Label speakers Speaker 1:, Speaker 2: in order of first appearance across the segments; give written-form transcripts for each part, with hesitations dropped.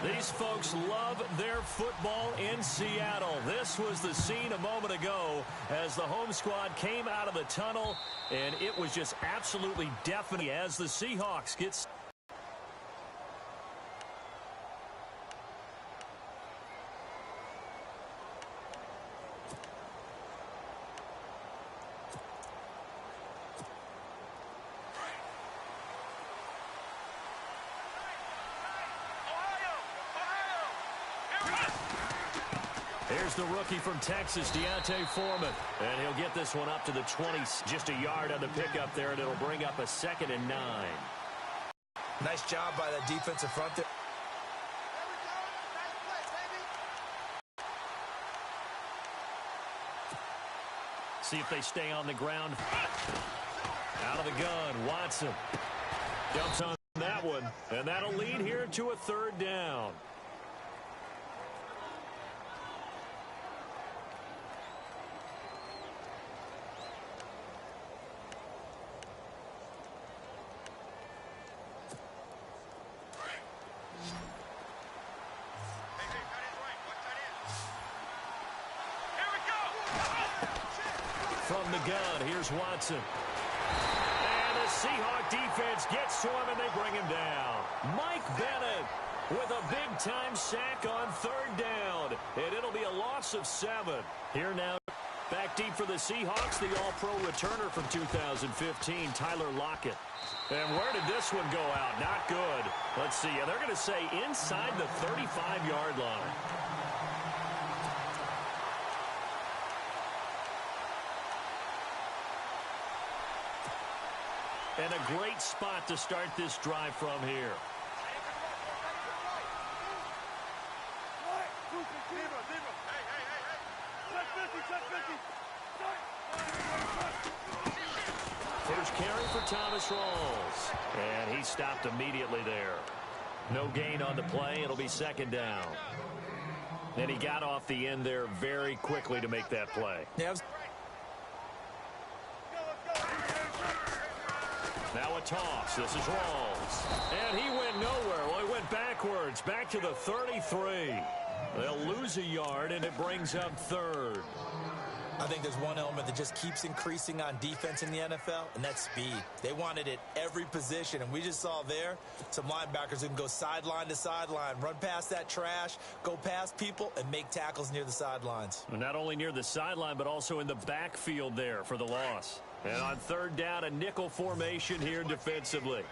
Speaker 1: These folks love their football in Seattle. This was the scene a moment ago as the home squad came out of the tunnel, and it was just absolutely deafening as the Seahawks get... Here's the rookie from Texas, D'Onta Foreman. And he'll get this one up to the 20, just a yard on the pickup there, and it'll bring up a 2nd and 9.
Speaker 2: Nice job by that defensive front there.
Speaker 1: See if they stay on the ground. Out of the gun, Watson. Jumps on that one, and that'll lead here to a 3rd down. From the gun, here's Watson. And the Seahawk defense gets to him, and they bring him down. Mike Bennett with a big-time sack on 3rd down. And it'll be a loss of 7. Here now, back deep for the Seahawks, the all-pro returner from 2015, Tyler Lockett. And where did this one go out? Not good. Let's see. They're going to say inside the 35-yard line. And a great spot to start this drive from here. First carry for Thomas Rawls. And he stopped immediately there. No gain on the play. It'll be 2nd down. And he got off the end there very quickly to make that play.
Speaker 2: Yeah.
Speaker 1: Now a toss. This is Rawls. And he went nowhere. Well, he went backwards. Back to the 33. They'll lose a yard, and it brings up 3rd.
Speaker 2: I think there's one element that just keeps increasing on defense in the NFL, and that's speed. They want it at every position, and we just saw there some linebackers who can go sideline to sideline, run past that trash, go past people, and make tackles near the sidelines.
Speaker 1: Not only near the sideline, but also in the backfield there for the loss. And on 3rd down, a nickel formation here defensively.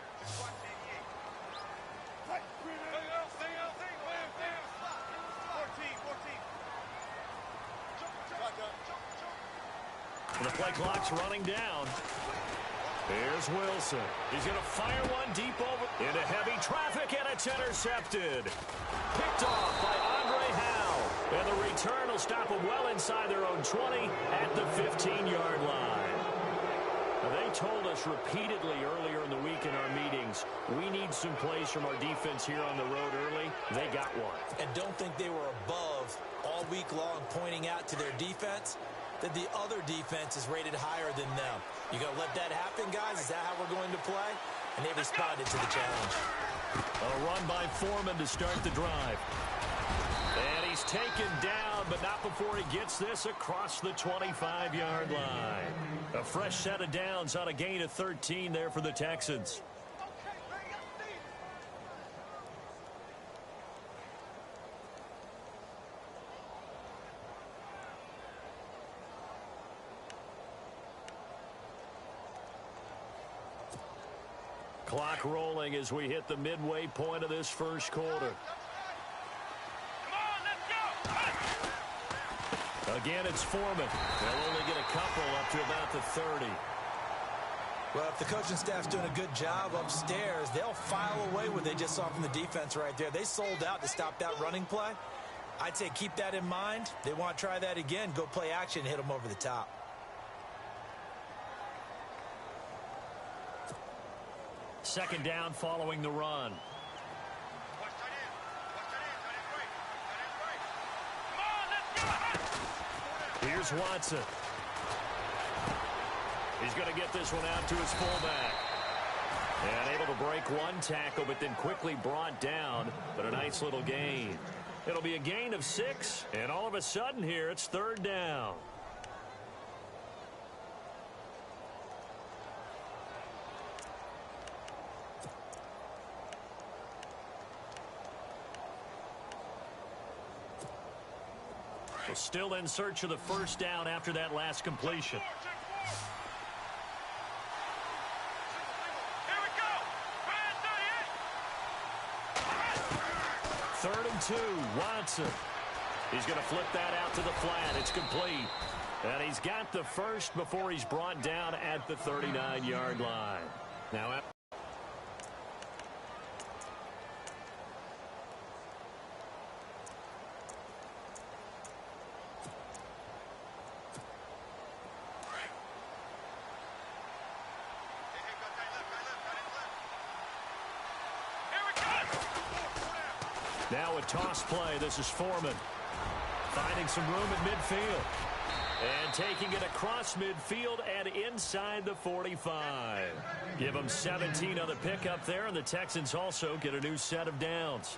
Speaker 1: The play clock's running down. Here's Wilson. He's going to fire one deep over into heavy traffic, and it's intercepted. Picked off by Andre Howe. And the return will stop them well inside their own 20 at the 15-yard line. Now, they told us repeatedly earlier in the week in our meetings, we need some plays from our defense here on the road early. They got one.
Speaker 2: And don't think they were above all week long pointing out to their defense that the other defense is rated higher than them. You going to let that happen, guys? Is that how we're going to play? And they responded to the challenge.
Speaker 1: A run by Foreman to start the drive. And he's taken down, but not before he gets this across the 25-yard line. A fresh set of downs on a gain of 13 there for the Texans. Clock rolling as we hit the midway point of this first quarter. Again, it's Foreman. They'll only get a couple up to about the 30.
Speaker 2: Well, if the coaching staff's doing a good job upstairs, they'll file away what they just saw from the defense right there. They sold out to stop that running play. I'd say keep that in mind. They want to try that again. Go play action and hit them over the top.
Speaker 1: Second down following the run. Here's Watson. He's going to get this one out to his fullback. And able to break one tackle, but then quickly brought down. But a nice little gain. It'll be a gain of 6, and all of a sudden here, it's 3rd down. So still in search of the 1st down after that last completion. 3rd and 2, Watson. He's going to flip that out to the flat. It's complete. And he's got the 1st before he's brought down at the 39-yard line. Now, now a toss play. This is Foreman. Finding some room at midfield. And taking it across midfield and inside the 45. Give them 17 on the pickup there, and the Texans also get a new set of downs.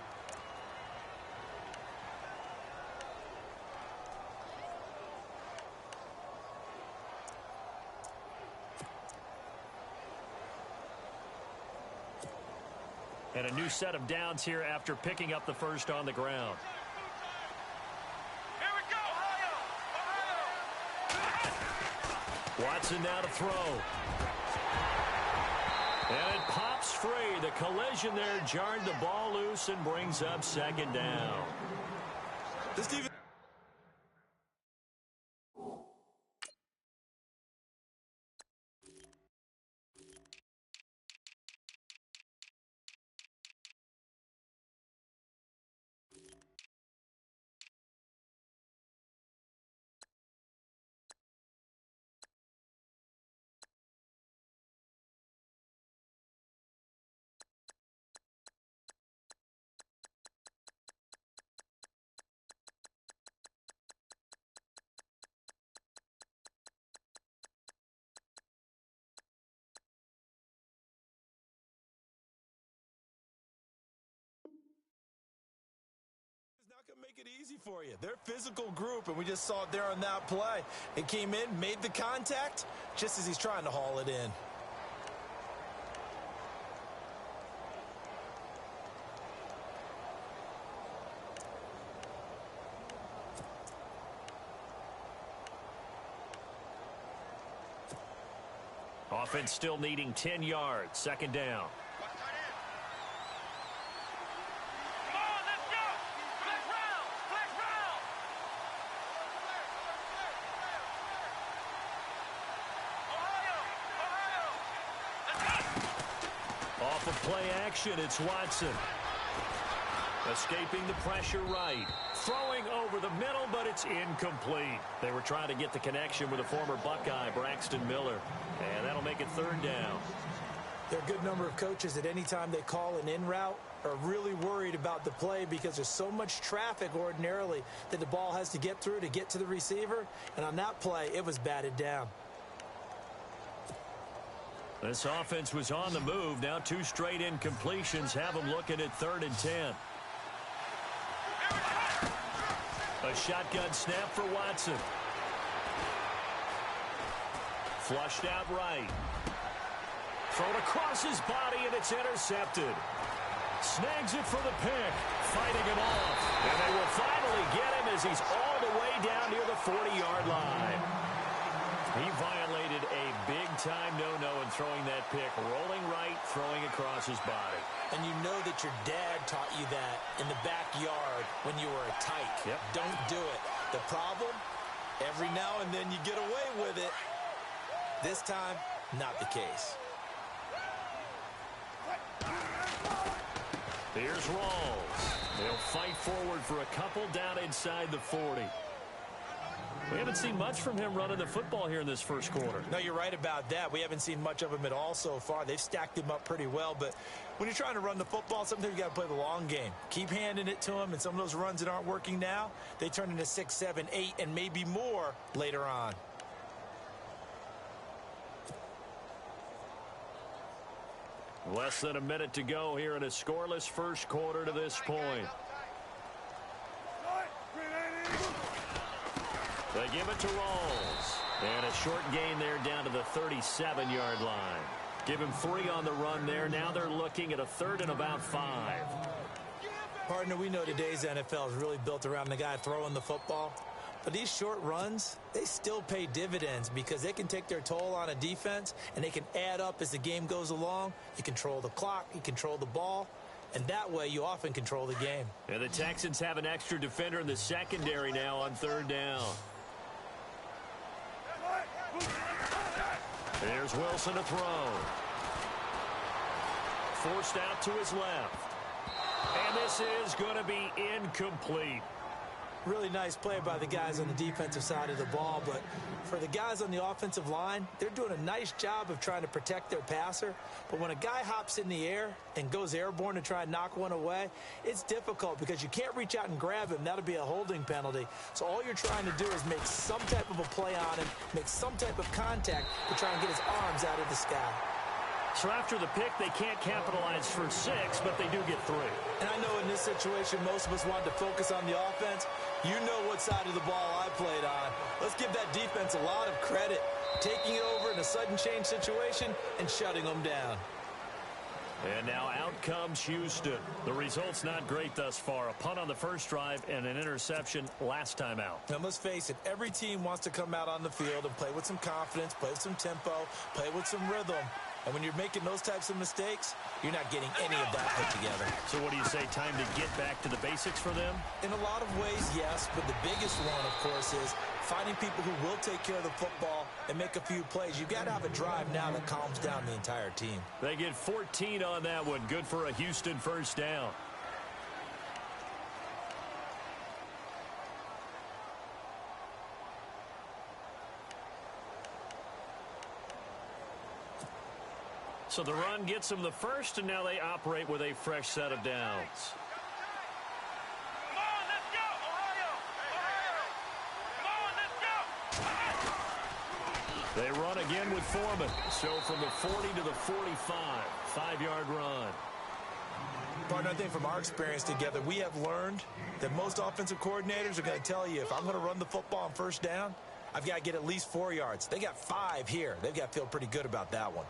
Speaker 1: And a new set of downs here after picking up the 1st on the ground.
Speaker 3: Here we go, Ohio!
Speaker 1: Watson now to throw. And it pops free. The collision there jarred the ball loose and brings up 2nd down.
Speaker 2: This defense. Not going to make it easy for you. They're a physical group, and we just saw it there on that play. It came in, made the contact, just as he's trying to haul it in.
Speaker 1: Offense still needing 10 yards. 2nd down. Off of play action, it's Watson. Escaping the pressure right. Throwing over the middle, but it's incomplete. They were trying to get the connection with a former Buckeye, Braxton Miller. And that'll make it 3rd down.
Speaker 2: There are a good number of coaches that any time they call an in route are really worried about the play because there's so much traffic ordinarily that the ball has to get through to get to the receiver. And on that play, it was batted down.
Speaker 1: This offense was on the move. Now 2 straight incompletions have them looking at 3rd and 10. A shotgun snap for Watson. Flushed out right. Thrown across his body, and it's intercepted. Snags it for the pick. Fighting him off. And they will finally get him as he's all the way down near the 40-yard line. He violated a big-time no-no in throwing that pick. Rolling right, throwing across his body.
Speaker 2: And you know that your dad taught you that in the backyard when you were a tyke.
Speaker 1: Yep.
Speaker 2: Don't do it. The problem, every now and then you get away with it. This time, not the case.
Speaker 1: Here's Rawls. They'll fight forward for a couple down inside the 40. We haven't seen much from him running the football here in this first quarter.
Speaker 2: No, you're right about that. We haven't seen much of him at all so far. They've stacked him up pretty well, but when you're trying to run the football, sometimes you got to play the long game. Keep handing it to him, and some of those runs that aren't working now, they turn into 6, 7, 8, and maybe more later on.
Speaker 1: Less than a minute to go here in a scoreless first quarter to this point. They give it to Rawls. And a short gain there down to the 37-yard line. Give him 3 on the run there. Now they're looking at a 3rd and about 5.
Speaker 2: Partner, we know today's NFL is really built around the guy throwing the football. But these short runs, they still pay dividends because they can take their toll on a defense and they can add up as the game goes along. You control the clock, you control the ball, and that way you often control the game.
Speaker 1: And the Texans have an extra defender in the secondary now on 3rd down. There's Wilson to throw. Forced out to his left. And this is going to be incomplete.
Speaker 2: Really nice play by the guys on the defensive side of the ball, but for the guys on the offensive line, they're doing a nice job of trying to protect their passer. But when a guy hops in the air and goes airborne to try and knock one away, it's difficult because you can't reach out and grab him. That'll be a holding penalty. So all you're trying to do is make some type of a play on him, make some type of contact to try and get his arms out of the sky.
Speaker 1: So after the pick, they can't capitalize for 6, but they do get 3.
Speaker 2: And I know in this situation, most of us wanted to focus on the offense. You know what side of the ball I played on. Let's give that defense a lot of credit, taking it over in a sudden change situation and shutting them down.
Speaker 1: And now out comes Houston. The result's not great thus far. A punt on the first drive and an interception last time out.
Speaker 2: Now, let's face it, every team wants to come out on the field and play with some confidence, play with some tempo, play with some rhythm. And when you're making those types of mistakes, you're not getting any of that put together.
Speaker 1: So what do you say, time to get back to the basics for them?
Speaker 2: In a lot of ways, yes, but the biggest one, of course, is finding people who will take care of the football and make a few plays. You've got to have a drive now that calms down the entire team.
Speaker 1: They get 14 on that one. Good for a Houston first down. So the run gets them the first, and now they operate with a fresh set of downs.
Speaker 3: Come on, let's go, Ohio! Ohio! Come on, let's go!
Speaker 1: They run again with Foreman. So from the 40 to the 45, 5-yard run.
Speaker 2: Partner, I think from our experience together, we have learned that most offensive coordinators are going to tell you, if I'm going to run the football on first down, I've got to get at least 4 yards. They got 5 here. They've got to feel pretty good about that one.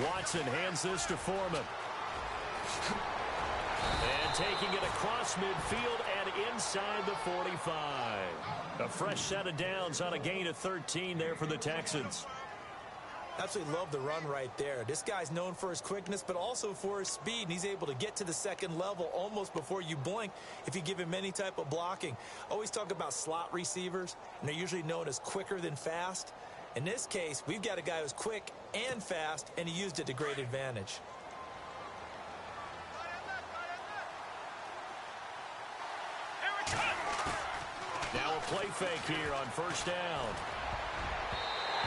Speaker 1: Watson hands this to Foreman. And taking it across midfield and inside the 45. A fresh set of downs on a gain of 13 there for the Texans.
Speaker 2: Absolutely love the run right there. This guy's known for his quickness, but also for his speed. And he's able to get to the second level almost before you blink if you give him any type of blocking. Always talk about slot receivers, and they're usually known as quicker than fast. In this case, we've got a guy who's quick and fast, and he used it to great advantage.
Speaker 1: Now a play fake here on first down.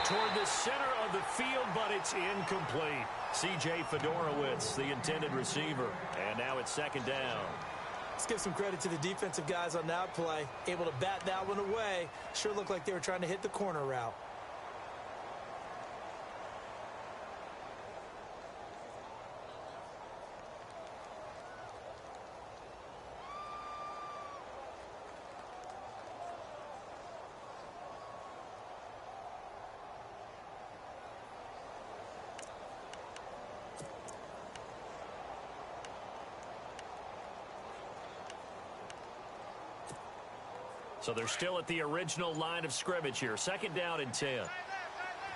Speaker 1: Toward the center of the field, but it's incomplete. C.J. Fedorowicz, the intended receiver. And now it's second down.
Speaker 2: Let's give some credit to the defensive guys on that play. Able to bat that one away. Sure looked like they were trying to hit the corner route.
Speaker 1: So they're still at the original line of scrimmage here. Second down and 10.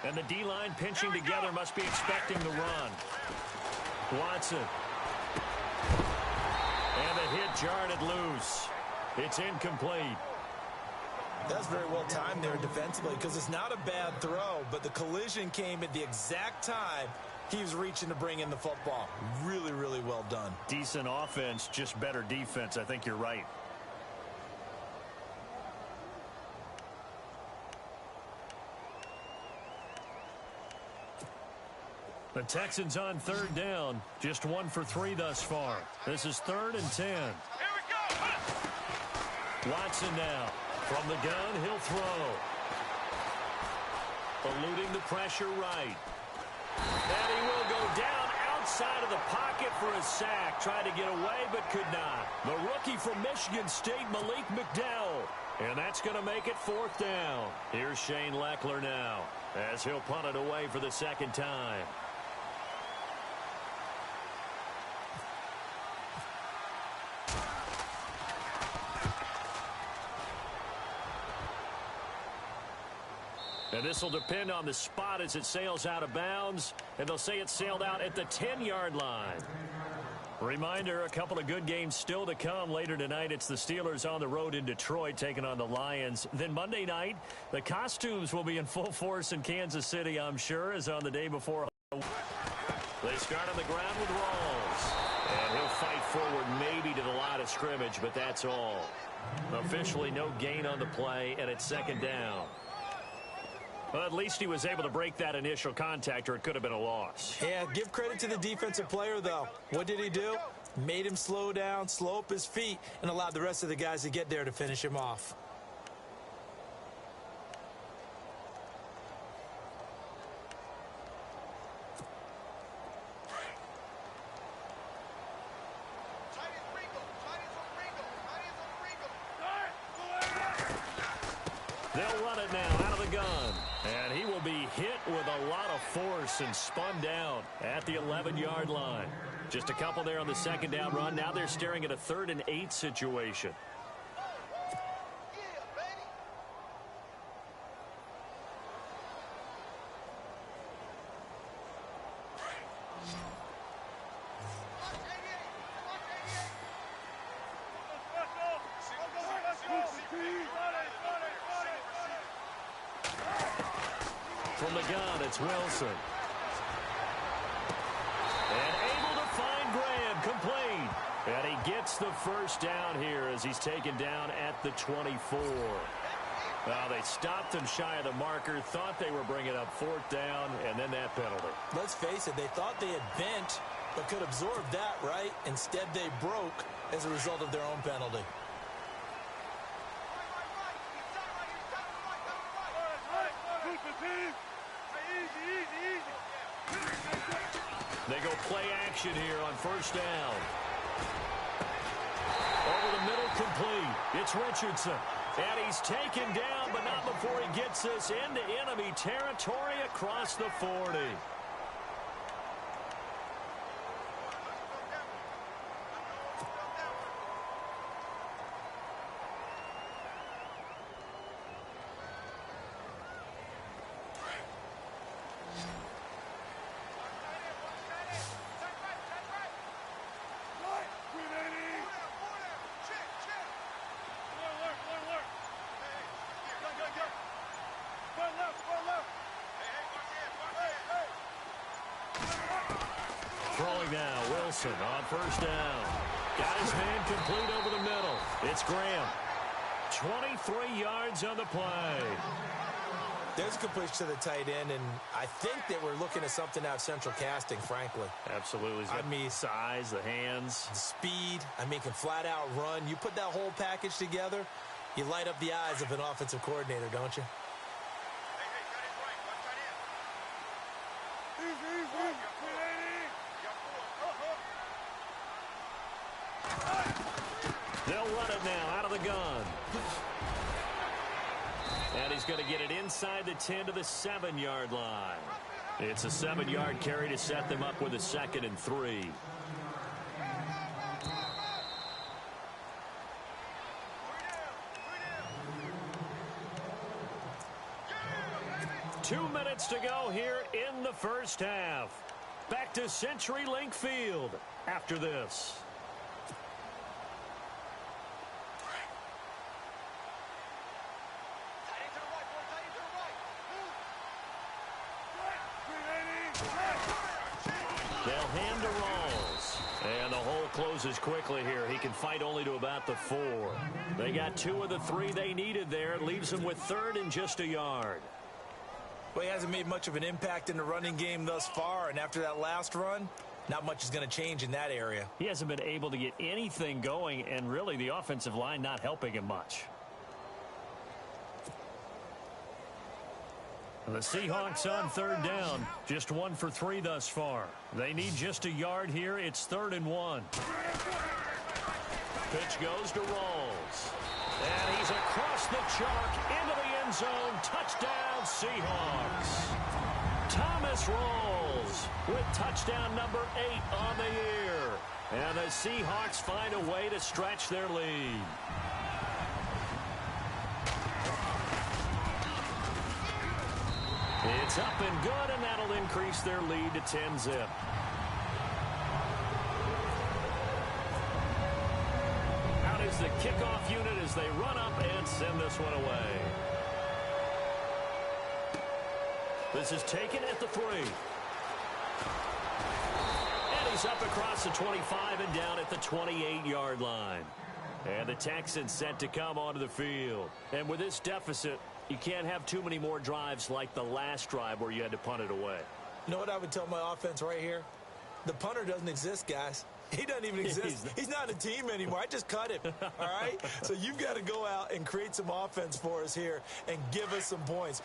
Speaker 1: And the D-line pinching together must be expecting the run. Watson. And the hit jarred it loose. It's incomplete.
Speaker 2: That's very well timed there defensively because it's not a bad throw, but the collision came at the exact time he was reaching to bring in the football. Really, really well done.
Speaker 1: Decent offense, just better defense. I think you're right. The Texans on third down. Just 1 for 3 thus far. This is 3rd and 10.
Speaker 3: Here we go.
Speaker 1: Watson now. From the gun, he'll throw. Eluding the pressure right. And he will go down outside of the pocket for a sack. Tried to get away, but could not. The rookie from Michigan State, Malik McDowell. And that's going to make it 4th down. Here's Shane Leckler now, as he'll punt it away for the 2nd time. And this will depend on the spot as it sails out of bounds. And they'll say it sailed out at the 10-yard line. Reminder, a couple of good games still to come. Later tonight, it's the Steelers on the road in Detroit taking on the Lions. Then Monday night, the costumes will be in full force in Kansas City, I'm sure, as on the day before. They start on the ground with Rawls. And he'll fight forward maybe to the line of scrimmage, but that's all. Officially no gain on the play, and it's 2nd down. Well, at least he was able to break that initial contact, or it could have been a loss.
Speaker 2: Yeah, give credit to the defensive player, though. What did he do? Made him slow down, slow up his feet, and allowed the rest of the guys to get there to finish him off.
Speaker 1: They'll run it now out of the gun. And he will be hit with a lot of force and spun down at the 11-yard line. Just a couple there on the 2nd down run. Now they're staring at a 3rd and 8 situation. From the gun, it's Wilson. And able to find Graham, complete. And he gets the 1st down here as he's taken down at the 24. Well, they stopped him shy of the marker, thought they were bringing up 4th down, and then that penalty.
Speaker 2: Let's face it, they thought they had bent, but could absorb that, right? Instead, they broke as a result of their own penalty.
Speaker 1: They go play action here on 1st down. Over the middle, complete. It's Richardson. And he's taken down, but not before he gets this into enemy territory across the 40. Throwing now, Wilson on 1st down. Got his man complete over the middle. It's Graham. 23 yards on the play.
Speaker 2: There's a completion to the tight end, and I think that we're looking at something out of central casting, frankly.
Speaker 1: Absolutely. I mean, size, the hands.
Speaker 2: The speed. I mean, can flat out run. You put that whole package together, you light up the eyes of an offensive coordinator, don't you?
Speaker 1: They'll run it now out of the gun. And he's going to get it inside the 10 to the 7-yard line. It's a 7-yard carry to set them up with a 2nd and 3. Two minutes to go here in the 1st half. Back to CenturyLink Field after this. They'll hand to Rawls. And the hole closes quickly here. He can fight only to about the 4. They got 2 of the 3 they needed there. Leaves them with 3rd and just a yard.
Speaker 2: Well, he hasn't made much of an impact in the running game thus far, and after that last run, not much is going to change in that area.
Speaker 1: He hasn't been able to get anything going, and really the offensive line not helping him much. The Seahawks on third down, just 1 for 3 thus far. They need just a yard here. It's 3rd and 1. Pitch goes to Rawls. And he's across the chalk into the end zone. Touchdown, Seahawks. Thomas Rawls with touchdown number 8 on the year. And the Seahawks find a way to stretch their lead. It's up and good, and that'll increase their lead to 10-zip. Out is the kickoff unit as they run up and send this one away. This is taken at the 3. And he's up across the 25 and down at the 28-yard line. And the Texans set to come onto the field. And with this deficit, you can't have too many more drives like the last drive where you had to punt it away.
Speaker 2: You know what I would tell my offense right here? The punter doesn't exist, guys. He doesn't even exist. He's not a team anymore. I just cut him, all right? So you've got to go out and create some offense for us here and give us some points.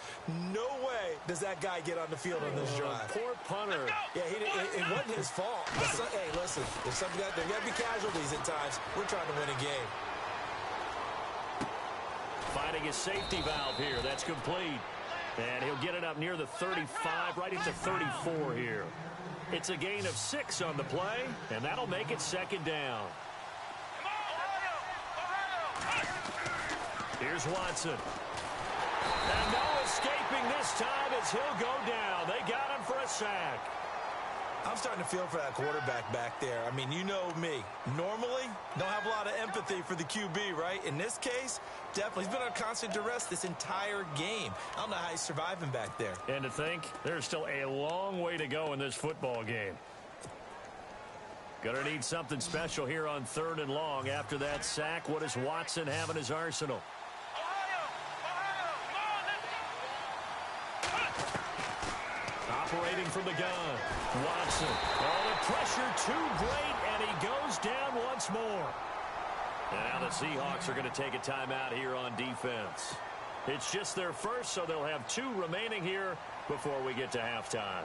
Speaker 2: No way does that guy get on the field on this drive.
Speaker 1: Poor punter.
Speaker 2: Yeah, it wasn't his fault. Hey, listen, there got to be casualties at times. We're trying to win a game.
Speaker 1: Finding his safety valve here. That's complete. And he'll get it up near the 35, right into 34 here. It's a gain of 6 on the play, and that'll make it 2nd down. Here's Watson. And no escaping this time as he'll go down. They got him for a sack.
Speaker 2: I'm starting to feel for that quarterback back there. I mean, you know me. Normally, don't have a lot of empathy for the QB, right? In this case, definitely. He's been under constant duress this entire game. I don't know how he's surviving back there.
Speaker 1: And to think, there's still a long way to go in this football game. Gonna need something special here on 3rd and long. After that sack, what does Watson have in his arsenal? Operating from the gun. Watson. Oh, the pressure too great, and he goes down once more. And now the Seahawks are going to take a timeout here on defense. It's just their first, so they'll have 2 remaining here before we get to halftime.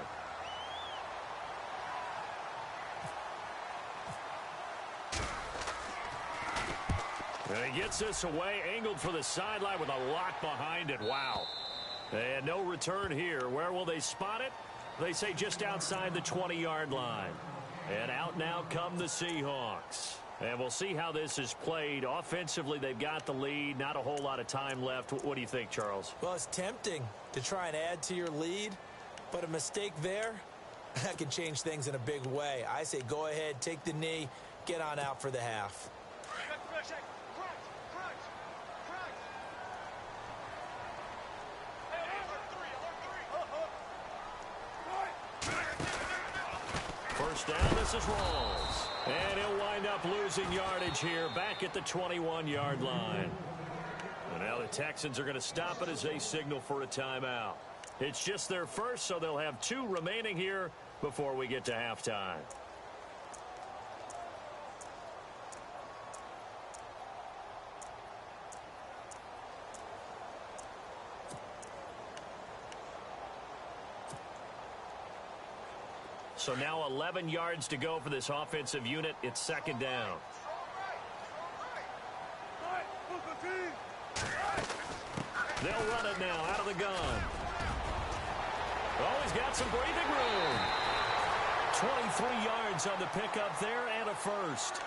Speaker 1: And he gets this away, angled for the sideline with a lot behind it. Wow. And no return here. Where will they spot it? They say just outside the 20-yard line. And out now come the Seahawks. And we'll see how this is played. Offensively, they've got the lead. Not a whole lot of time left. What do you think, Charles?
Speaker 2: Well, it's tempting to try and add to your lead, but a mistake there, that can change things in a big way. I say go ahead, take the knee, get on out for the half.
Speaker 1: First down, this is Rawls. And he'll wind up losing yardage here back at the 21-yard line. And now the Texans are going to stop it as they signal for a timeout. It's just their first, so they'll have 2 remaining here before we get to halftime. So now 11 yards to go for this offensive unit. It's 2nd down. They'll run it now out of the gun. Oh, he's got some breathing room. 23 yards on the pickup there and a first.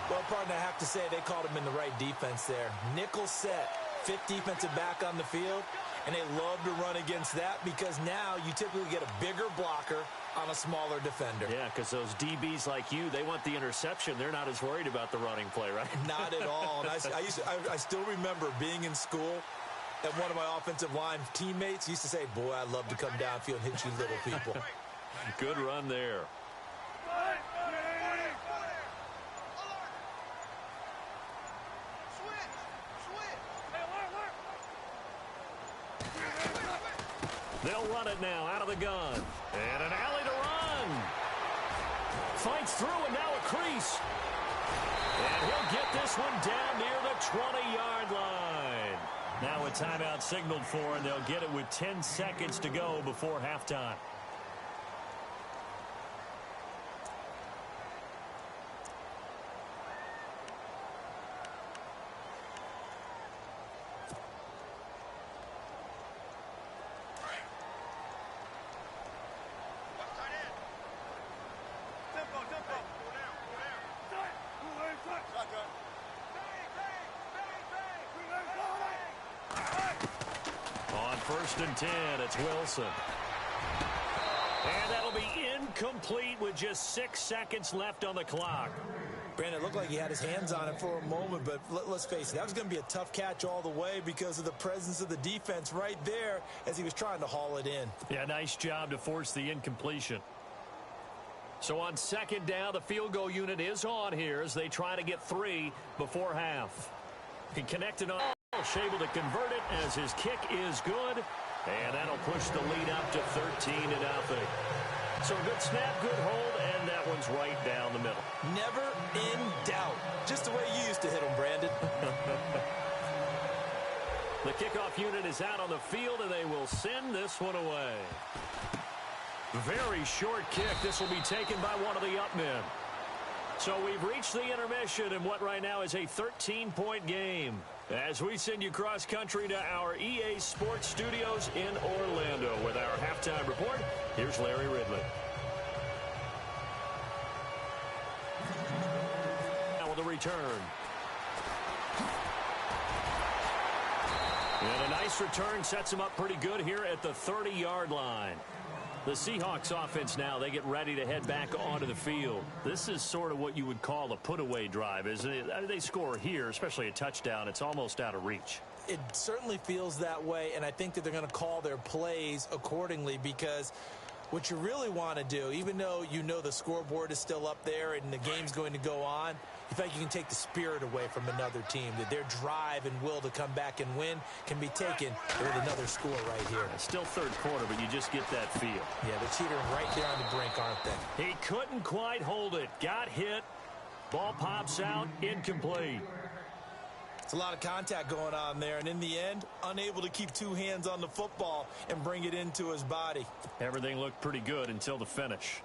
Speaker 2: Well, partner, I have to say they called him in the right defense there. Nickel set, 5th defensive back on the field, and they love to run against that because now you typically get a bigger blocker on a smaller defender.
Speaker 1: Yeah, because those DBs like you, they want the interception. They're not as worried about the running play, right?
Speaker 2: Not at all. And I still remember being in school, and one of my offensive line teammates used to say, boy, I'd love to come downfield and hit you little people.
Speaker 1: Good run there. They'll run it now out of the gun. And an alley to run. Fights through and now a crease. And he'll get this one down near the 20-yard line. Now a timeout signaled for, and they'll get it with 10 seconds to go before halftime. On 1st and 10, it's Wilson. And that'll be incomplete with just 6 seconds left on the clock.
Speaker 2: Brandon, it looked like he had his hands on it for a moment, but let's face it, that was going to be a tough catch all the way because of the presence of the defense right there as he was trying to haul it in.
Speaker 1: Yeah, nice job to force the incompletion. So on 2nd down, the field goal unit is on here as they try to get 3 before half. He connected on. Able to convert it as his kick is good. And that'll push the lead up to 13-0. So a good snap, good hold, and that one's right down the middle.
Speaker 2: Never in doubt. Just the way you used to hit them, Brandon.
Speaker 1: The kickoff unit is out on the field, and they will send this one away. Very short kick. This will be taken by one of the up men. So we've reached the intermission in what right now is a 13-point game. As we send you cross-country to our EA Sports Studios in Orlando with our halftime report, here's Larry Ridley. Now with the return. And a nice return sets him up pretty good here at the 30-yard line. The Seahawks offense now, they get ready to head back onto the field. This is sort of what you would call a put-away drive, isn't it? I mean, they score here, especially a touchdown. It's almost out of reach.
Speaker 2: It certainly feels that way, and I think that they're going to call their plays accordingly because what you really want to do, even though you know the scoreboard is still up there and the game's going to go on, you think you can take the spirit away from another team, that their drive and will to come back and win can be taken with another score right here.
Speaker 1: It's still third quarter, but you just get that feel.
Speaker 2: Yeah, they're teetering right there on the brink, aren't they?
Speaker 1: He couldn't quite hold it. Got hit. Ball pops out. Incomplete.
Speaker 2: It's a lot of contact going on there, and in the end, unable to keep two hands on the football and bring it into his body.
Speaker 1: Everything looked pretty good until the finish.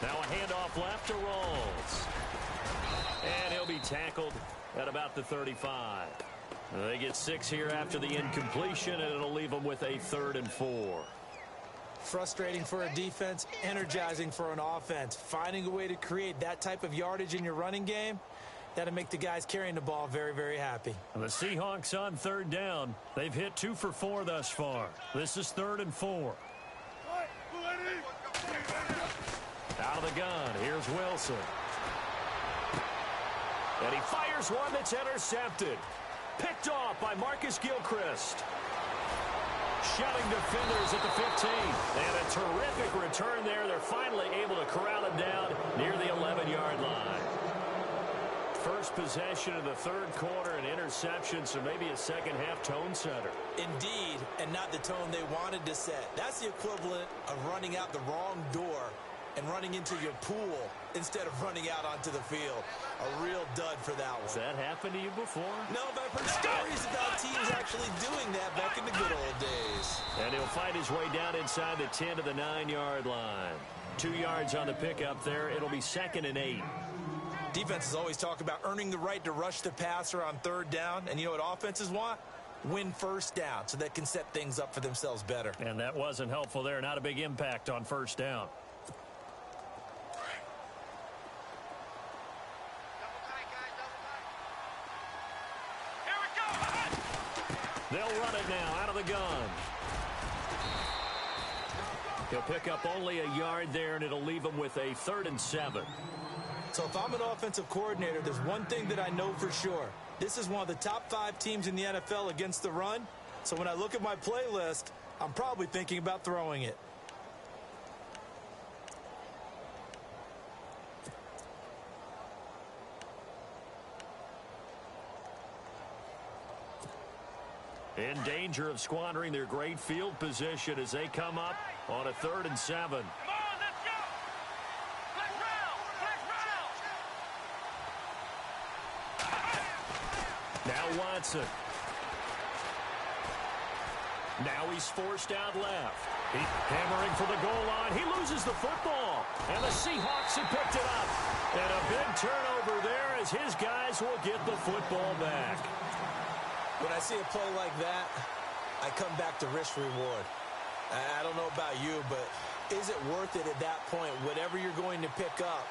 Speaker 1: Now a handoff left to Rolls. And he'll be tackled at about the 35. They get 6 here after the incompletion, and it'll leave them with a 3rd and 4.
Speaker 2: Frustrating for a defense, energizing for an offense. Finding a way to create that type of yardage in your running game, that'll make the guys carrying the ball very, very happy.
Speaker 1: The Seahawks on 3rd down. They've hit 2 for 4 thus far. This is 3rd and 4. Out of the gun, here's Wilson. And he fires one that's intercepted. Picked off by Marcus Gilchrist. Shoving defenders at the 15. And a terrific return there. They're finally able to corral him down near the 11-yard line. First possession of the 3rd quarter, an interception, so maybe a second-half tone setter.
Speaker 2: Indeed, and not the tone they wanted to set. That's the equivalent of running out the wrong door and running into your pool instead of running out onto the field. A real dud for that one.
Speaker 1: Has that happened to you before?
Speaker 2: No, but I've heard stories about teams actually doing that back in the good old days.
Speaker 1: And he'll fight his way down inside the 10 to the 9-yard line. 2 yards on the pickup there. It'll be 2nd and 8.
Speaker 2: Defenses always talk about earning the right to rush the passer on 3rd down. And you know what offenses want? Win 1st down so they can set things up for themselves better.
Speaker 1: And that wasn't helpful there. Not a big impact on 1st down. They'll run it now out of the gun. He'll pick up only a yard there, and it'll leave him with a 3rd and 7.
Speaker 2: So if I'm an offensive coordinator, there's one thing that I know for sure. This is one of the top 5 teams in the NFL against the run. So when I look at my playlist, I'm probably thinking about throwing it.
Speaker 1: In danger of squandering their great field position as they come up on a 3rd and 7.
Speaker 3: Come on, let's go. Flex round.
Speaker 1: Now Watson. Now he's forced out left. He's hammering for the goal line. He loses the football. And the Seahawks have picked it up. And a big turnover there as his guys will get the football back.
Speaker 2: When I see a play like that, I come back to risk-reward. I don't know about you, but is it worth it at that point, whatever you're going to pick up,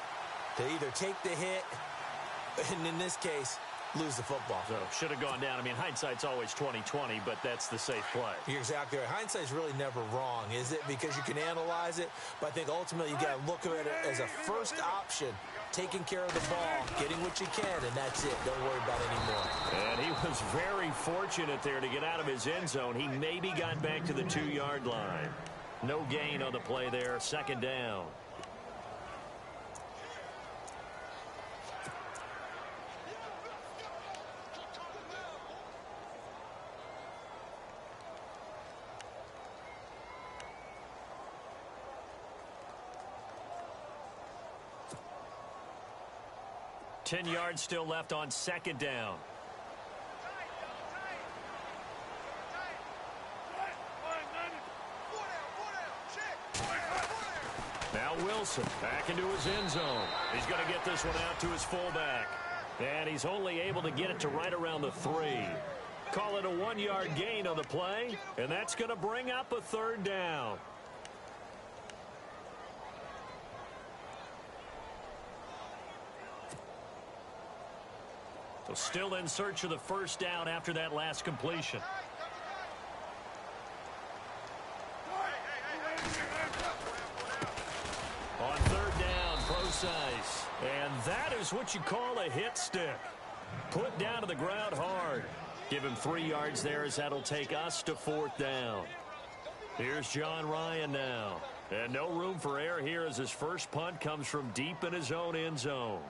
Speaker 2: to either take the hit, and in this case, lose the football?
Speaker 1: So, should have gone down. I mean, hindsight's always 20/20, but that's the safe play.
Speaker 2: You're exactly right. Hindsight's really never wrong, is it? Because you can analyze it, but I think ultimately you got to look at it as a first option, taking care of the ball, getting what you can, and that's it. Don't worry about it anymore.
Speaker 1: And he was very fortunate there to get out of his end zone. He maybe got back to the 2-yard line. No gain on the play there. 2nd down. Ten yards still left on 2nd down. Now Wilson back into his end zone. He's going to get this one out to his fullback. And he's only able to get it to right around the 3. Call it a 1-yard gain on the play. And that's going to bring up a 3rd down. So still in search of the 1st down after that last completion. On 3rd down, Procise. And that is what you call a hit stick. Put down to the ground hard. Give him 3 yards there as that'll take us to 4th down. Here's John Ryan now. And no room for error here as his first punt comes from deep in his own end zone.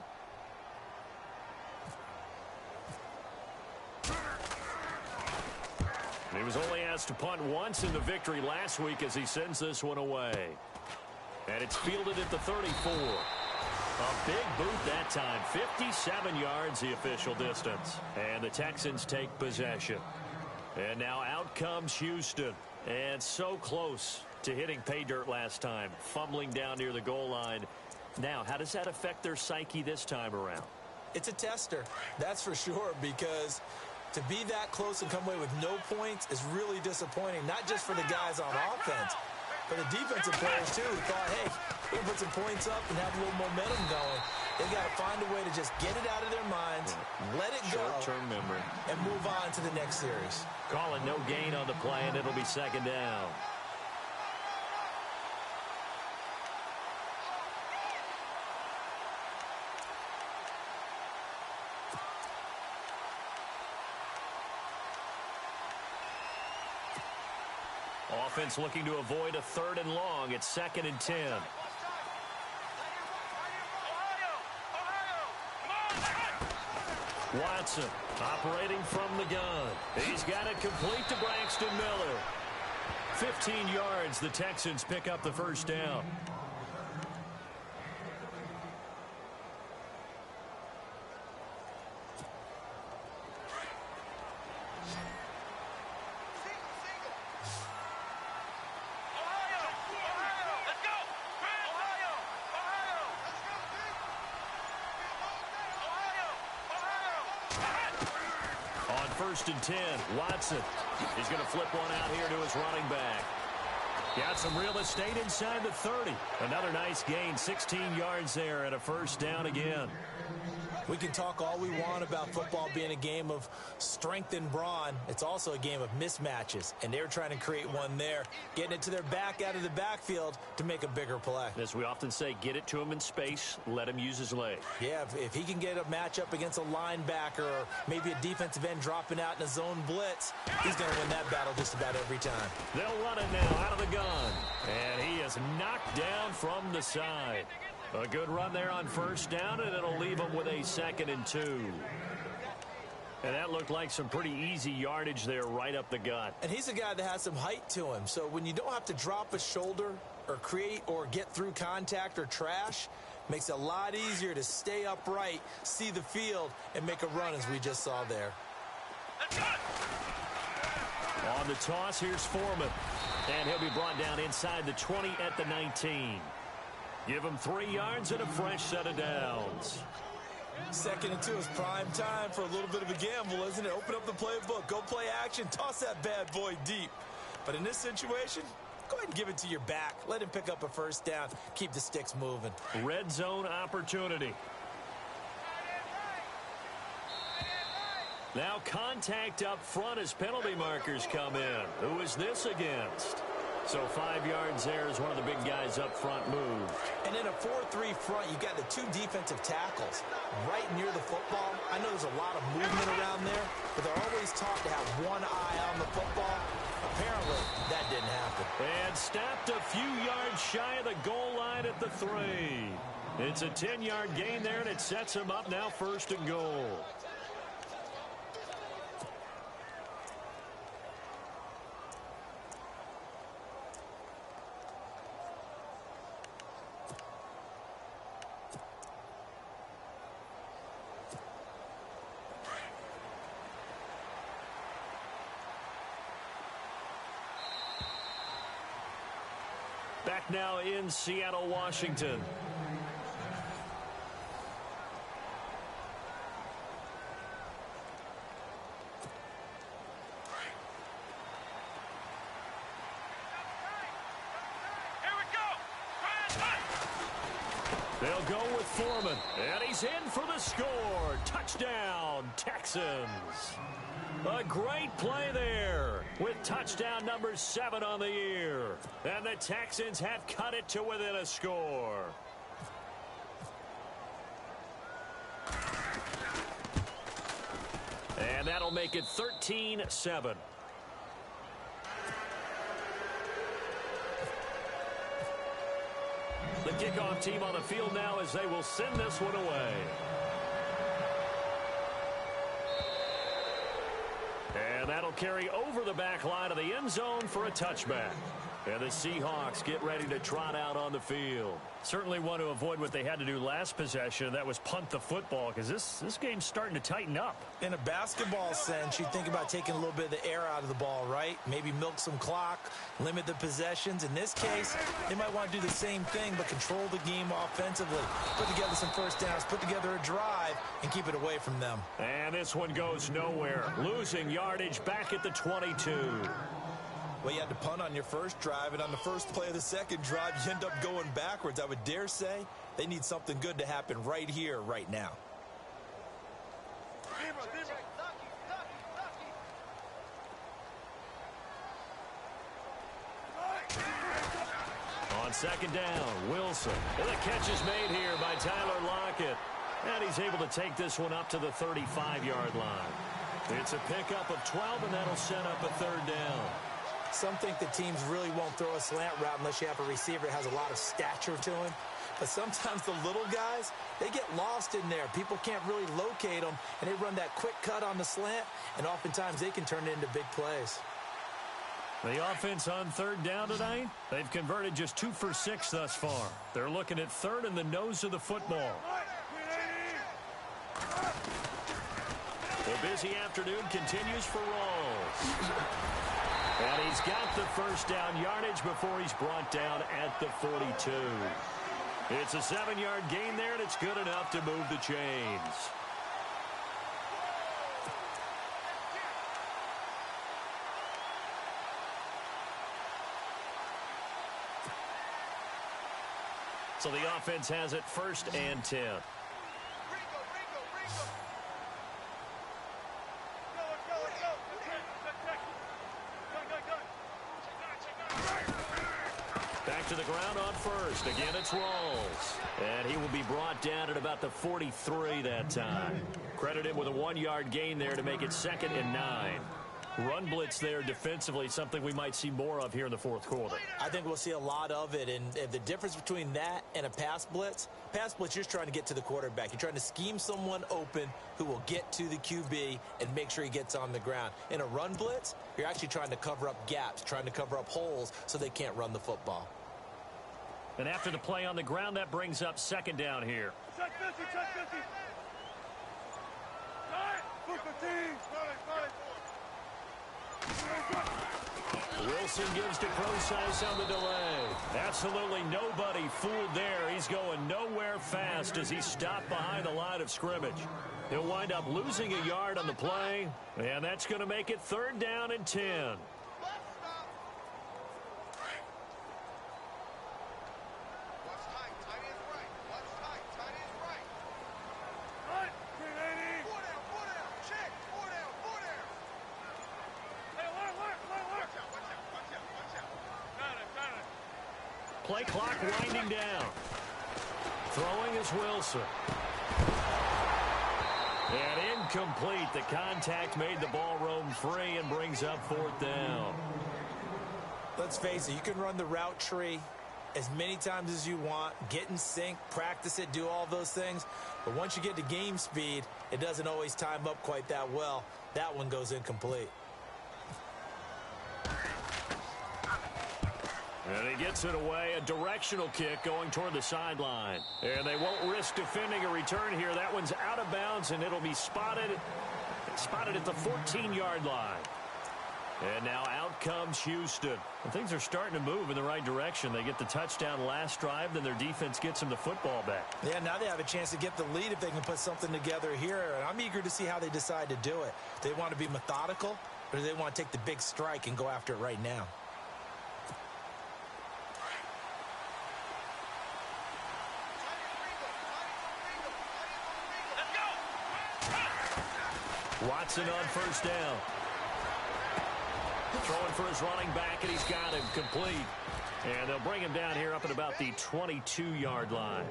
Speaker 1: He was only asked to punt once in the victory last week as he sends this one away. And it's fielded at the 34. A big boot that time. 57 yards the official distance. And the Texans take possession. And now out comes Houston. And so close to hitting pay dirt last time. Fumbling down near the goal line. Now, how does that affect their psyche this time around?
Speaker 2: It's a tester, that's for sure, because to be that close and come away with no points is really disappointing, not just for the guys on offense, but the defensive players, too, who thought, hey, we can put some points up and have a little momentum going. They've got to find a way to just get it out of their minds, let it go,
Speaker 1: short-term memory,
Speaker 2: and move on to the next series.
Speaker 1: Call it no gain on the play, and it'll be 2nd down. Offense looking to avoid a 3rd and long. It's 2nd and 10. Watson operating from the gun. He's got it complete to Braxton Miller. 15 yards. The Texans pick up the 1st down. On 1st and 10, Watson. He's going to flip one out here to his running back. Got some real estate inside the 30. Another nice gain, 16 yards there and a 1st down again.
Speaker 2: We can talk all we want about football being a game of strength and brawn. It's also a game of mismatches, and they're trying to create one there, getting it to their back out of the backfield to make a bigger play.
Speaker 1: As we often say, get it to him in space, let him use his leg.
Speaker 2: Yeah, if he can get a matchup against a linebacker or maybe a defensive end dropping out in a zone blitz, he's going to win that battle just about every time.
Speaker 1: They'll run it now out of the gun, and he is knocked down from the side. A good run there on first down, and it'll leave him with a 2nd and 2. And that looked like some pretty easy yardage there right up the gut.
Speaker 2: And he's a guy that has some height to him, so when you don't have to drop a shoulder or create or get through contact or trash, makes it a lot easier to stay upright, see the field, and make a run as we just saw there.
Speaker 1: On the toss, here's Foreman. And he'll be brought down inside the 20 at the 19. Give him 3 yards and a fresh set of downs.
Speaker 2: 2nd and 2 is prime time for a little bit of a gamble, isn't it? Open up the playbook, go play action, toss that bad boy deep. But in this situation, go ahead and give it to your back. Let him pick up a first down. Keep the sticks moving.
Speaker 1: Red zone opportunity. Now contact up front as penalty markers come in. Who is this against? So 5 yards there as one of the big guys up front moved.
Speaker 2: And in a 4-3 front, you got the 2 defensive tackles right near the football. I know there's a lot of movement around there, but they're always taught to have one eye on the football. Apparently, that didn't happen.
Speaker 1: And stopped a few yards shy of the goal line at the 3. It's a 10-yard gain there, and it sets him up now 1st and goal. Back now in Seattle, Washington.
Speaker 3: Here we go.
Speaker 1: They'll go with Foreman, and he's in for the score. Touchdown, Texans. A great play there with touchdown number 7 on the year. And the Texans have cut it to within a score. And that'll make it 13-7. The kickoff team on the field now as they will send this one away. And that'll carry over the back line of the end zone for a touchback. And the Seahawks get ready to trot out on the field. Certainly want to avoid what they had to do last possession. That was punt the football, because this game's starting to tighten up.
Speaker 2: In a basketball sense, you think about taking a little bit of the air out of the ball, right? Maybe milk some clock, limit the possessions. In this case, they might want to do the same thing, but control the game offensively. Put together some first downs, put together a drive, and keep it away from them.
Speaker 1: And this one goes nowhere. Losing yardage back at the 22.
Speaker 2: Well, you had to punt on your first drive, and on the first play of the second drive, you end up going backwards. I would dare say they need something good to happen right here, right now.
Speaker 1: On second down, Wilson. And the catch is made here by Tyler Lockett. And he's able to take this one up to the 35-yard line. It's a pickup of 12, and that'll set up a 3rd down.
Speaker 2: Some think the teams really won't throw a slant route unless you have a receiver that has a lot of stature to him. But sometimes the little guys, they get lost in there. People can't really locate them, and they run that quick cut on the slant, and oftentimes they can turn it into big plays.
Speaker 1: The offense on 3rd down tonight, they've converted just 2 for 6 thus far. They're looking at 3rd and the nose of the football. The busy afternoon continues for Rawls. And he's got the first down yardage before he's brought down at the 42. It's a 7-yard gain there, and it's good enough to move the chains. So the offense has it 1st and 10. back to the ground on first. Again, it's Rawls. And he will be brought down at about the 43 that time. Credit him with a 1-yard gain there to make it 2nd and 9. Run blitz there defensively, something we might see more of here in the fourth quarter.
Speaker 2: I think we'll see a lot of it, and the difference between that and a pass blitz, you're just trying to get to the quarterback. You're trying to scheme someone open who will get to the QB and make sure he gets on the ground. In a run blitz, you're actually trying to cover up gaps, trying to cover up holes so they can't run the football.
Speaker 1: And after the play on the ground, that brings up 2nd down here.
Speaker 3: Check 50, check 50. Book the team.
Speaker 1: Wilson gives to Procise on the delay. Absolutely nobody fooled there. He's going nowhere fast as he's stopped behind the line of scrimmage. He'll wind up losing a yard on the play, and that's going to make it 3rd down and 10. Play clock winding down. Throwing is Wilson. And incomplete. The contact made the ball roam free and brings up 4th down.
Speaker 2: Let's face it, you can run the route tree as many times as you want, get in sync, practice it, do all those things. But once you get to game speed, it doesn't always time up quite that well. That one goes incomplete.
Speaker 1: And he gets it away, a directional kick going toward the sideline. And they won't risk defending a return here. That one's out of bounds, and it'll be spotted at the 14-yard line. And now out comes Houston. And things are starting to move in the right direction. They get the touchdown last drive, then their defense gets them the football back.
Speaker 2: Yeah, now they have a chance to get the lead if they can put something together here. And I'm eager to see how they decide to do it. Do they want to be methodical, or do they want to take the big strike and go after it right now?
Speaker 1: Watson on 1st down. Throwing for his running back, and he's got him complete. And they'll bring him down here up at about the 22-yard line.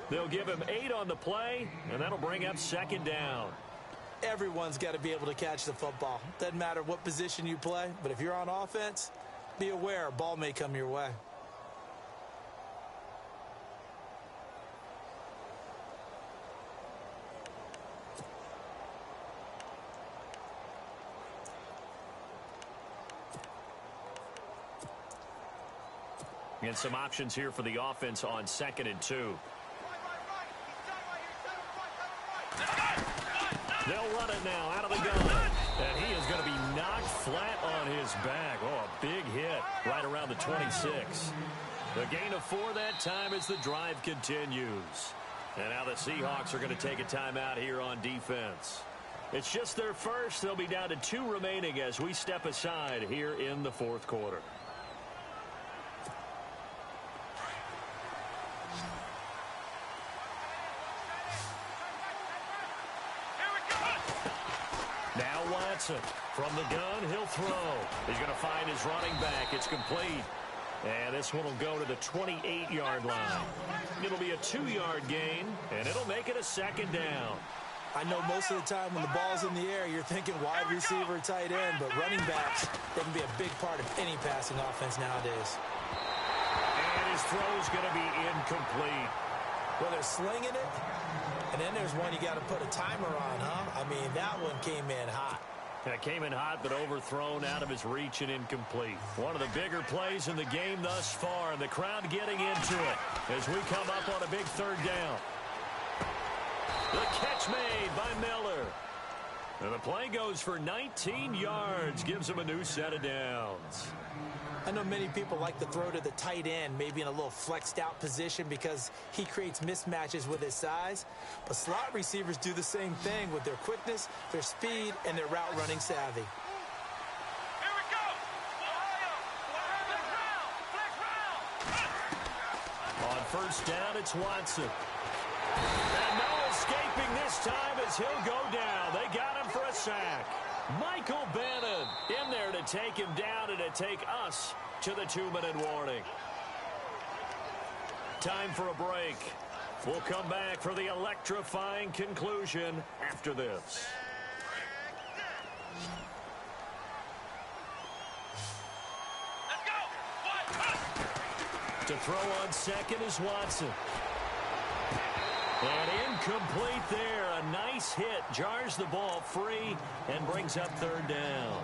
Speaker 1: They'll give him 8 on the play, and that'll bring up 2nd down.
Speaker 2: Everyone's got to be able to catch the football. Doesn't matter what position you play, but if you're on offense, be aware a ball may come your way.
Speaker 1: And some options here for the offense on 2nd and 2. They'll run it now out of the gun. And he is going to be knocked flat on his back. Oh, a big hit right around the 26. The gain of 4 that time as the drive continues. And now the Seahawks are going to take a timeout here on defense. It's just their first. They'll be down to 2 remaining as we step aside here in the fourth quarter. From the gun, he'll throw. He's going to find his running back. It's complete. And this one will go to the 28-yard line. It'll be a 2-yard gain, and it'll make it a 2nd down.
Speaker 2: I know most of the time when the ball's in the air, you're thinking wide receiver, tight end, but running backs, they can be a big part of any passing offense nowadays.
Speaker 1: And his throw's going to be incomplete.
Speaker 2: Well, they're slinging it, and then there's one you got to put a timer on, huh? I mean, that one came in hot.
Speaker 1: It came in hot, but overthrown out of his reach and incomplete. One of the bigger plays in the game thus far, and the crowd getting into it as we come up on a big 3rd down. The catch made by Miller. And the play goes for 19 yards, gives him a new set of downs.
Speaker 2: I know many people like to throw to the tight end, maybe in a little flexed out position because he creates mismatches with his size. But slot receivers do the same thing with their quickness, their speed, and their route running savvy.
Speaker 3: Here we go.
Speaker 1: On 1st down, it's Watson. And no escaping this time as he'll go down. They got him for a sack. Michael Bannon in there to take him down and to take us to the 2-minute warning. Time for a break. We'll come back for the electrifying conclusion after this.
Speaker 3: Let's go.
Speaker 1: To throw on second is Watson. And incomplete there. A nice hit. Jars the ball free and brings up third down.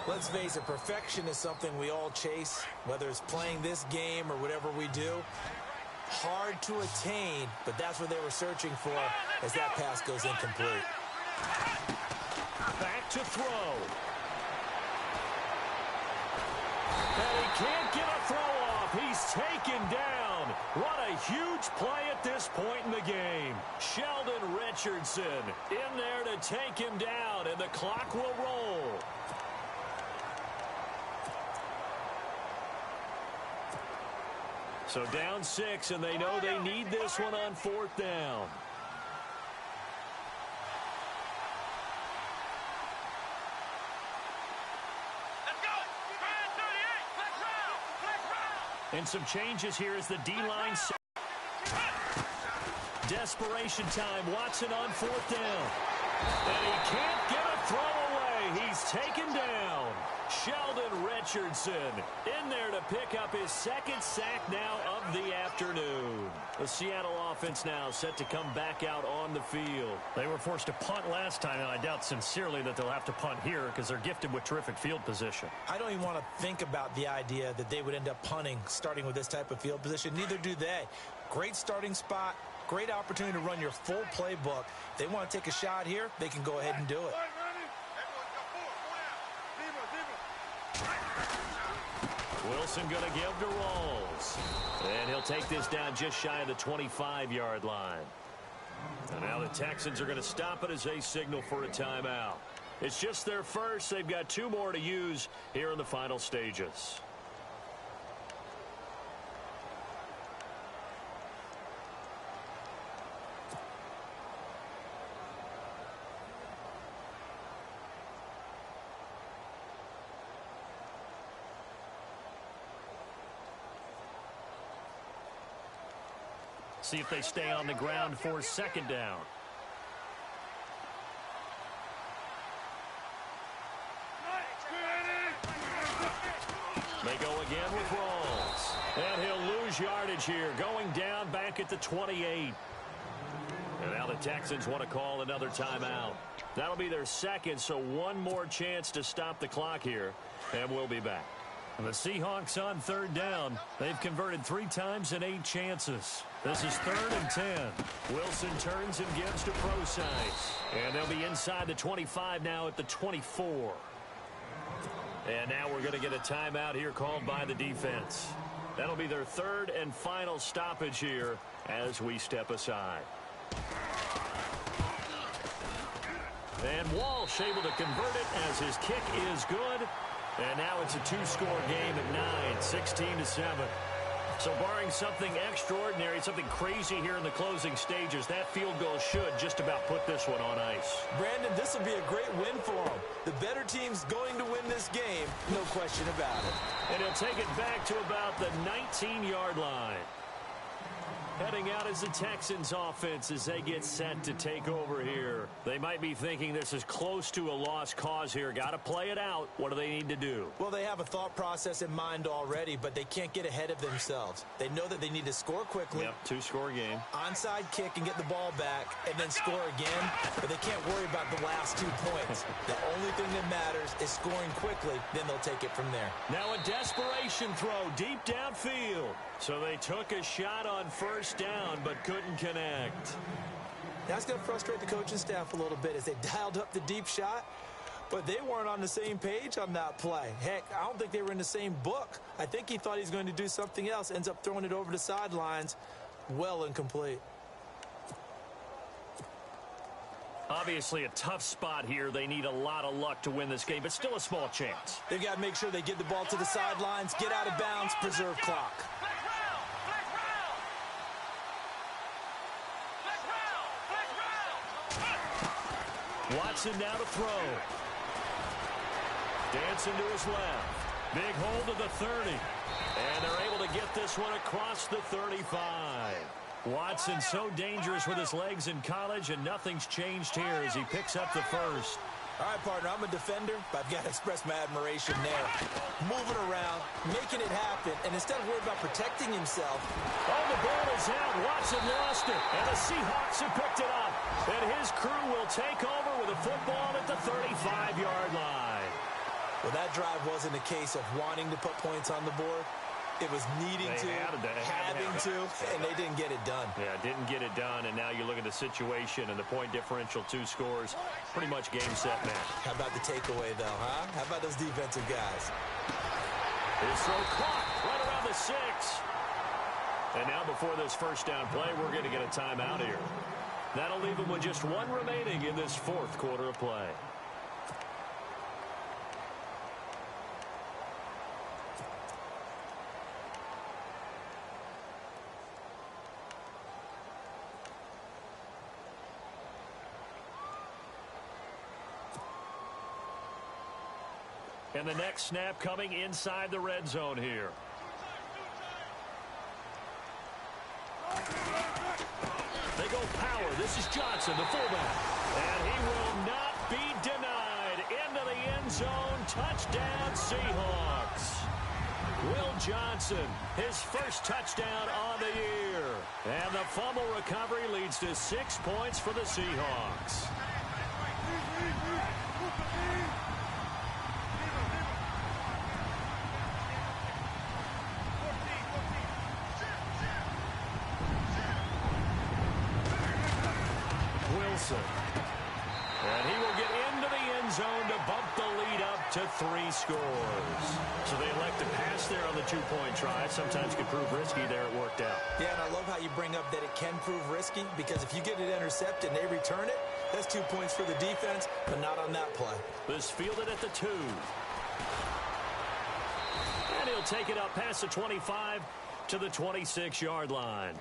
Speaker 2: Let's face it, perfection is something we all chase, whether it's playing this game or whatever we do. Hard to attain, but that's what they were searching for as that pass goes incomplete.
Speaker 1: Back to throw. And he can't get a throw off. He's taken down. What a huge play at this point in the game. Sheldon Richardson in there to take him down, and the clock will roll. So down 6, and they know they need this one on 4th down.
Speaker 3: Let's go. Grand 38. Flex round. Flex round.
Speaker 1: And some changes here as the D-line. Desperation time. Watson on 4th down. And he can't get a throw away. He's taken down. Sheldon Richardson in there to pick up his second sack now of the afternoon. The Seattle offense now set to come back out on the field.
Speaker 4: They were forced to punt last time, and I doubt sincerely that they'll have to punt here because they're gifted with terrific field position.
Speaker 2: I don't even want to think about the idea that they would end up punting starting with this type of field position. Neither do they. Great starting spot. Great opportunity to run your full playbook. If they want to take a shot here, they can go ahead and do it.
Speaker 1: Wilson going to give to Rawls. And he'll take this down just shy of the 25-yard line. And now the Texans are going to stop it as they signal for a timeout. It's just their first. They've got 2 more to use here in the final stages.
Speaker 4: See if they stay on the ground for 2nd down.
Speaker 1: They go again with Rawls. And he'll lose yardage here, going down back at the 28. And now the Texans want to call another timeout. That'll be their second, so one more chance to stop the clock here, and we'll be back.
Speaker 4: And the Seahawks on 3rd down. They've converted 3 times in 8 chances. This is 3rd and 10.
Speaker 1: Wilson turns and gives to Procise. And they'll be inside the 25 now at the 24. And now we're going to get a timeout here called by the defense. That'll be their 3rd and final stoppage here as we step aside. And Walsh able to convert it as his kick is good. And now it's a 2-score game at 9, 16-7. So barring something extraordinary, something crazy here in the closing stages, that field goal should just about put this one on ice.
Speaker 2: Brandon, this will be a great win for them. The better team's going to win this game, no question about it.
Speaker 1: And he'll take it back to about the 19-yard line. Heading out as the Texans offense as they get set to take over here. They might be thinking this is close to a lost cause here. Got to play it out. What do they need to do?
Speaker 2: Well, they have a thought process in mind already, but they can't get ahead of themselves. They know that they need to score quickly.
Speaker 1: Yep, 2-score game.
Speaker 2: Onside kick and get the ball back and then score again, but they can't worry about the last 2 points. The only thing that matters is scoring quickly, then they'll take it from there.
Speaker 1: Now a desperation throw deep downfield. So they took a shot on 1st down, but couldn't connect.
Speaker 2: That's going to frustrate the coaching staff a little bit as they dialed up the deep shot, but they weren't on the same page on that play. Heck, I don't think they were in the same book. I think he thought he was going to do something else, ends up throwing it over the sidelines. Well incomplete.
Speaker 4: Obviously a tough spot here. They need a lot of luck to win this game, but still a small chance.
Speaker 2: They've got to make sure they get the ball to the sidelines, get out of bounds, preserve clock.
Speaker 1: Watson now to throw. Dancing to his left.
Speaker 4: Big hold of the 30.
Speaker 1: And they're able to get this one across the 35.
Speaker 4: Watson so dangerous with his legs in college, and nothing's changed here as he picks up the first.
Speaker 2: All right, partner, I'm a defender, but I've got to express my admiration there. Moving around, making it happen, and instead of worrying about protecting himself.
Speaker 1: Oh, the ball is out. Watson lost it, and the Seahawks have picked it up. And his crew will take over with a football at the 35-yard line.
Speaker 2: Well, that drive wasn't a case of wanting to put points on the board. It was needing to, having to, and they didn't get it done.
Speaker 1: Yeah, didn't get it done, and now you look at the situation and the point differential, 2 scores, pretty much game, set, match.
Speaker 2: How about the takeaway, though, huh? How about those defensive guys?
Speaker 1: His throw caught right around the 6. And now before this first down play, we're going to get a timeout here. That'll leave them with just 1 remaining in this 4th quarter of play. And the next snap coming inside the red zone here. They go power. This is Johnson, the fullback. And he will not be denied. Into the end zone. Touchdown, Seahawks. Will Johnson, his first touchdown on the year. And the fumble recovery leads to 6 points for the Seahawks. And he will get into the end zone to bump the lead up to 3 scores. So they elect to pass there on the 2-point try. Sometimes can prove risky. There it worked out.
Speaker 2: Yeah, and I love how you bring up that it can prove risky, because if you get it intercepted and they return it, that's 2 points for the defense, but not on that play.
Speaker 1: This fielded at the 2. And he'll take it up past the 25 to the 26-yard line.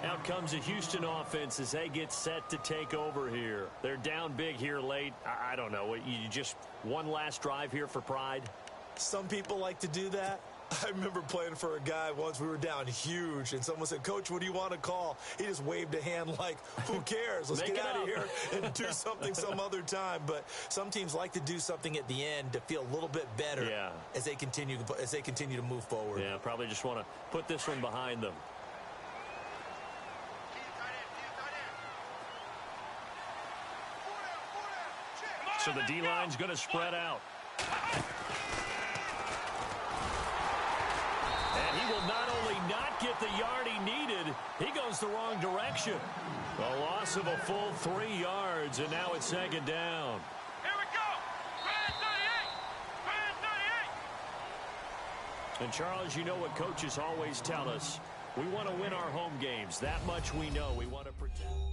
Speaker 1: Out comes the Houston offense as they get set to take over here. They're down big here late. I don't know. You just one last drive here for pride?
Speaker 2: Some people like to do that. I remember playing for a guy once. We were down huge, and someone said, "Coach, what do you want to call?" He just waved a hand like, who cares? Let's get out of here and do something some other time. But some teams like to do something at the end to feel a little bit better as they continue to move forward.
Speaker 1: Yeah, probably just want to put this one behind them. So the D-line's going to spread out. And he will not only not get the yard he needed, he goes the wrong direction. A loss of a full 3 yards, and now it's 2nd down.
Speaker 3: Here we go. Grand 38. Grand 38.
Speaker 1: And, Charles, you know what coaches always tell us. We want to win our home games. That much we know. We want to protect.